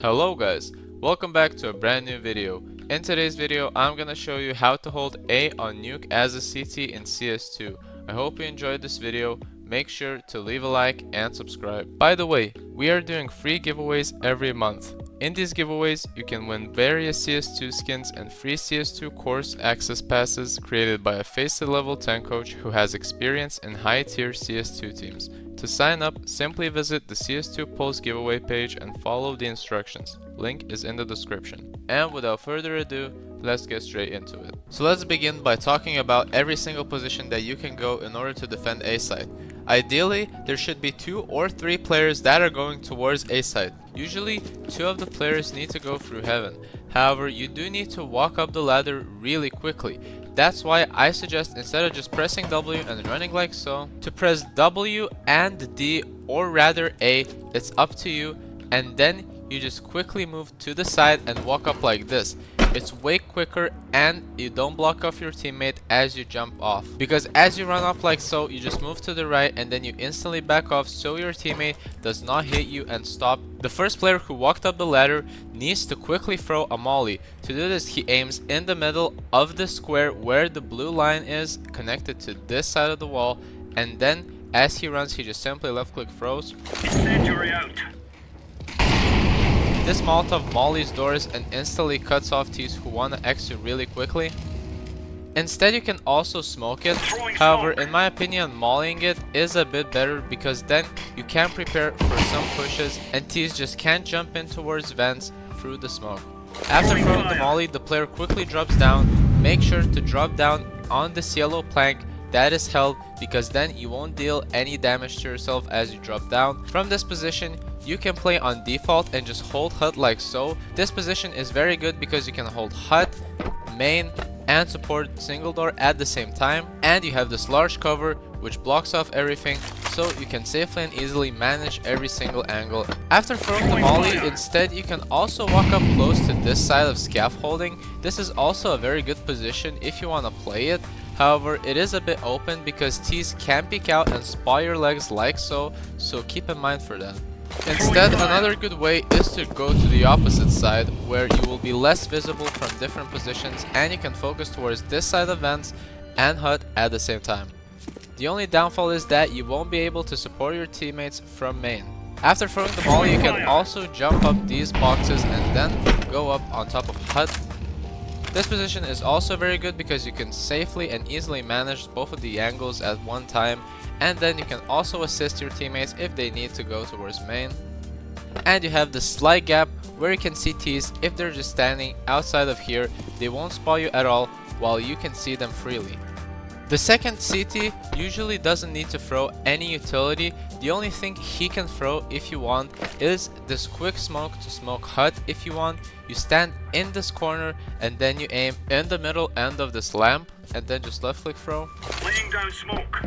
Hello guys, welcome back to a brand new video. In today's video, I'm gonna show you how to hold A on Nuke as a CT in CS2. I hope you enjoyed this video. Make sure to leave a like and subscribe. By the way, we are doing free giveaways every month. In these giveaways, you can win various CS2 skins and free CS2 course access passes created by a Faceit level 10 coach who has experience in high tier CS2 teams. To sign up, simply visit the CS2 Pulse giveaway page and follow the instructions. Link is in the description. And without further ado, let's get straight into it. So let's begin by talking about every single position that you can go in order to defend A site. Ideally, there should be 2 or 3 players that are going towards A site. Usually, 2 of the players need to go through heaven. However, you do need to walk up the ladder really quickly. That's why I suggest, instead of just pressing W and running like so, to press W and D, or rather A, it's up to you, and then you just quickly move to the side and walk up like this. It's way quicker and you don't block off your teammate as you jump off. Because as you run up like so, you just move to the right and then you instantly back off so your teammate does not hit you and stop. The first player who walked up the ladder needs to quickly throw a molly. To do this, he aims in the middle of the square where the blue line is connected to this side of the wall, and then as he runs, he just simply left click throws. Incendiary out. This Molotov mollies doors and instantly cuts off teams who want to exit really quickly. Instead, you can also smoke it. However, in my opinion, mollying it is a bit better because then you can prepare for some pushes and teams just can't jump in towards vents through the smoke. After throwing the molly, the player quickly drops down. Make sure to drop down on this yellow plank that is held, because then you won't deal any damage to yourself as you drop down. From this position, you can play on default and just hold HUD like so. This position is very good because you can hold HUD, main, and support single door at the same time, and you have this large cover which blocks off everything, so you can safely and easily manage every single angle. After throwing the molly, instead you can also walk up close to this side of scaffolding. This is also a very good position if you want to play it. However, it is a bit open because tees can peek out and spot your legs like so keep in mind for that. Instead, another good way is to go to the opposite side, where you will be less visible from different positions and you can focus towards this side of vents and HUD at the same time. The only downfall is that you won't be able to support your teammates from main. After throwing the molly, you can also jump up these boxes and then go up on top of HUD. This position is also very good because you can safely and easily manage both of the angles at one time, and then you can also assist your teammates if they need to go towards main. And you have the slight gap where you can see tees. If they're just standing outside of here, they won't spot you at all, while you can see them freely. The second CT usually doesn't need to throw any utility. The only thing he can throw if you want is this quick smoke to smoke HUD if you want. You stand in this corner and then you aim in the middle end of this lamp and then just left click throw. Laying down smoke.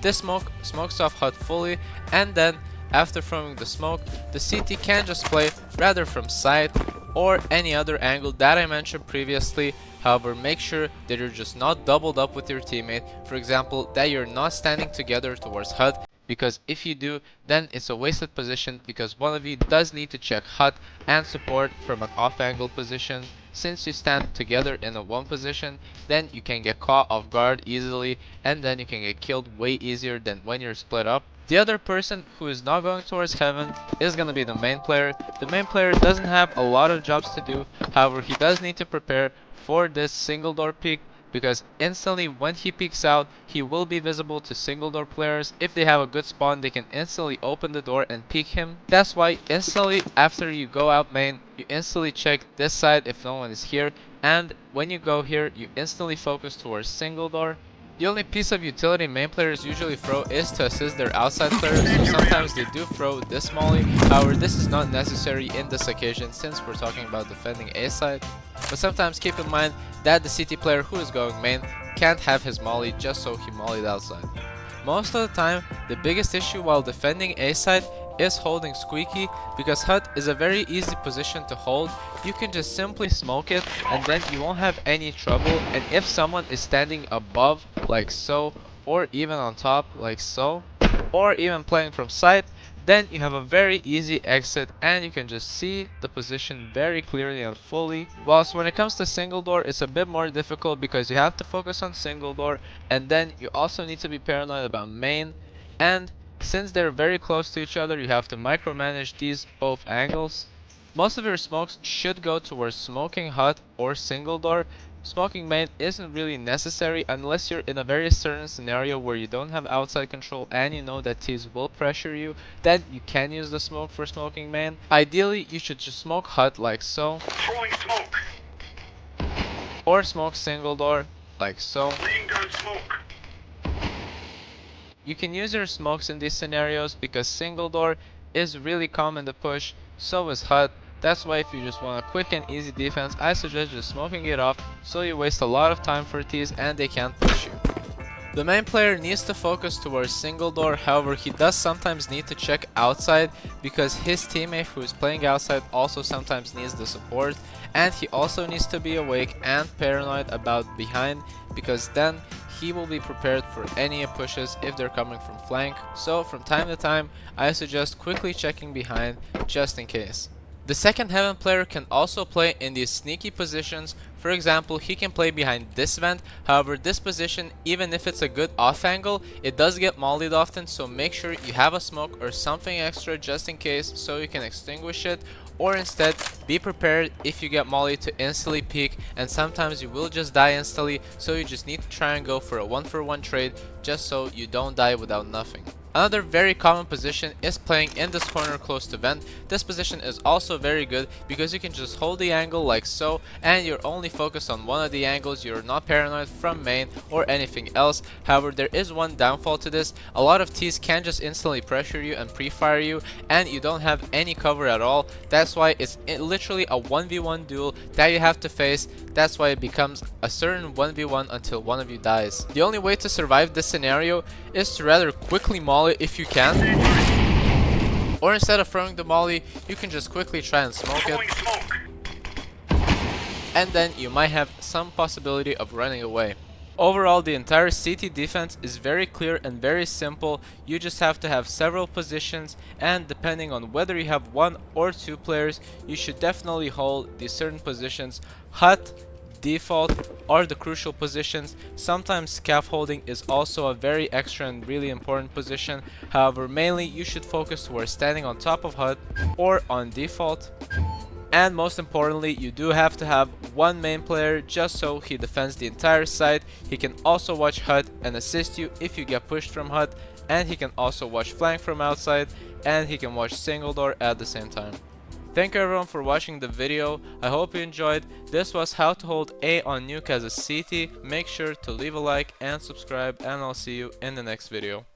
This smoke smokes off HUD fully, and then after throwing the smoke, the CT can just play rather from side or any other angle that I mentioned previously. However, make sure that you're just not doubled up with your teammate. For example, that you're not standing together towards HUD, because if you do, then it's a wasted position because one of you does need to check HUD and support from an off angle position. Since you stand together in a one position, then you can get caught off guard easily and then you can get killed way easier than when you're split up. The other person who is not going towards heaven is going to be the main player. The main player doesn't have a lot of jobs to do. However, he does need to prepare for this single door peek, because instantly when he peeks out, he will be visible to single door players. If they have a good spawn, they can instantly open the door and peek him. That's why instantly after you go out main, you instantly check this side if no one is here, and when you go here, you instantly focus towards single door. The only piece of utility main players usually throw is to assist their outside players, so sometimes they do throw this molly. However, this is not necessary in this occasion since we're talking about defending A side. But sometimes keep in mind that the CT player who is going main can't have his molly just so he mollied outside. Most of the time, the biggest issue while defending A side is holding squeaky, because HUD is a very easy position to hold. You can just simply smoke it and then you won't have any trouble, and if someone is standing above like so, or even on top like so, or even playing from side, Then you have a very easy exit and you can just see the position very clearly and fully. Whilst when it comes to single door, it's a bit more difficult because you have to focus on single door, and then you also need to be paranoid about main. And since they're very close to each other, you have to micromanage these both angles. Most of your smokes should go towards smoking hut or single door. Smoking main isn't really necessary unless you're in a very certain scenario where you don't have outside control and you know that teams will pressure you. Then you can use the smoke for smoking main. Ideally, you should just smoke hut like so, Throwing smoke. or smoke single door like so. Laying down smoke. You can use your smokes in these scenarios because single door is really common to push, so is hut. That's why if you just want a quick and easy defense, I suggest just smoking it off so you waste a lot of time for tees and they can't push you. The main player needs to focus towards single door, however he does sometimes need to check outside because his teammate who is playing outside also sometimes needs the support, and he also needs to be awake and paranoid about behind because then he will be prepared for any pushes if they're coming from flank. So from time to time I suggest quickly checking behind just in case. The second heaven player can also play in these sneaky positions. For example, he can play behind this vent. However, this position, even if it's a good off angle, it does get mollied often, so make sure you have a smoke or something extra just in case so you can extinguish it, or instead be prepared if you get mollied to instantly peek, and sometimes you will just die instantly, so you just need to try and go for a 1-for-1 trade just so you don't die without nothing. Another very common position is playing in this corner close to vent. This position is also very good because you can just hold the angle like so and you're only focused on one of the angles. You're not paranoid from main or anything else. However, there is one downfall to this. A lot of tees can just instantly pressure you and pre-fire you and you don't have any cover at all. That's why it's literally a 1v1 duel that you have to face. That's why it becomes a certain 1v1 until one of you dies. The only way to survive this scenario is to rather quickly maul it if you can, or instead of throwing the molly, you can just quickly try and smoke it, and then you might have some possibility of running away. Overall, the entire CT defense is very clear and very simple. You just have to have several positions, and depending on whether you have 1 or 2 players, you should definitely hold these certain positions. Hut, default are the crucial positions. Sometimes scaffolding is also a very extra and really important position. However, mainly you should focus towards standing on top of hut or on default. And most importantly, you do have to have one main player just so he defends the entire site. He can also watch hut and assist you if you get pushed from hut, and he can also watch flank from outside, and he can watch single door at the same time. Thank you everyone for watching the video. I hope you enjoyed. This was how to hold A on Nuke as a CT. Make sure to leave a like and subscribe, and I'll see you in the next video.